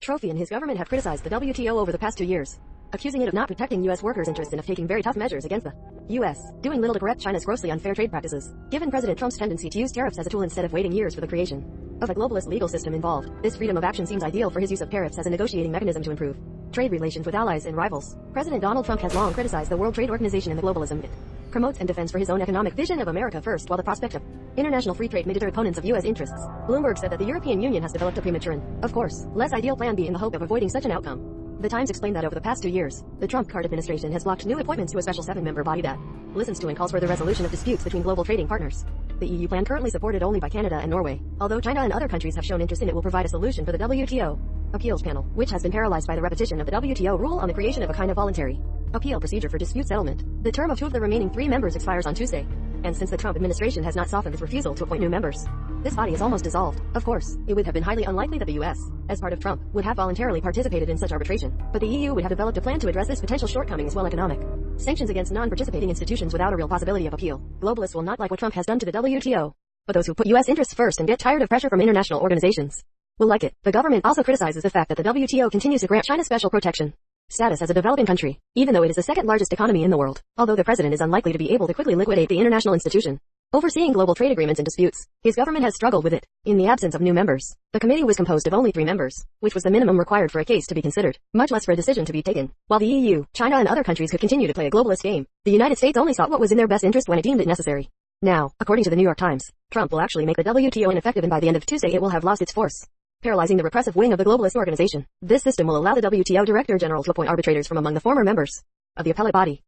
Trophy and his government have criticized the WTO over the past 2 years, accusing it of not protecting U.S. workers' interests and of taking very tough measures against the U.S., doing little to correct China's grossly unfair trade practices. Given President Trump's tendency to use tariffs as a tool instead of waiting years for the creation of a globalist legal system involved, this freedom of action seems ideal for his use of tariffs as a negotiating mechanism to improve trade relations with allies and rivals. President Donald Trump has long criticized the World Trade Organization and the globalism it promotes and defends for his own economic vision of America first, while the prospect of international free trade may deter opponents of U.S. interests. Bloomberg said that the European Union has developed a premature and, of course, less ideal plan B in the hope of avoiding such an outcome. The Times explained that over the past 2 years, the Trump-Card administration has blocked new appointments to a special 7-member body that listens to and calls for the resolution of disputes between global trading partners. The EU plan, currently supported only by Canada and Norway, although China and other countries have shown interest in it, will provide a solution for the WTO appeals panel, which has been paralyzed by the repetition of the WTO rule on the creation of a kind of voluntary appeal procedure for dispute settlement. The term of 2 of the remaining 3 members expires on Tuesday, and since the Trump administration has not softened its refusal to appoint new members, this body is almost dissolved. Of course, it would have been highly unlikely that the U.S., as part of Trump, would have voluntarily participated in such arbitration, but the EU would have developed a plan to address this potential shortcoming as well as economic sanctions against non-participating institutions without a real possibility of appeal. Globalists will not like what Trump has done to the WTO, but those who put U.S. interests first and get tired of pressure from international organizations will like it. The government also criticizes the fact that the WTO continues to grant China special protection status as a developing country, even though it is the 2nd largest economy in the world. Although the president is unlikely to be able to quickly liquidate the international institution overseeing global trade agreements and disputes, his government has struggled with it. In the absence of new members, the committee was composed of only 3 members, which was the minimum required for a case to be considered, much less for a decision to be taken. While the EU, China and other countries could continue to play a globalist game, the United States only sought what was in their best interest when it deemed it necessary. Now, according to the New York Times, Trump will actually make the WTO ineffective, and by the end of Tuesday it will have lost its force, paralyzing the repressive wing of the globalist organization. This system will allow the WTO Director General to appoint arbitrators from among the former members of the appellate body,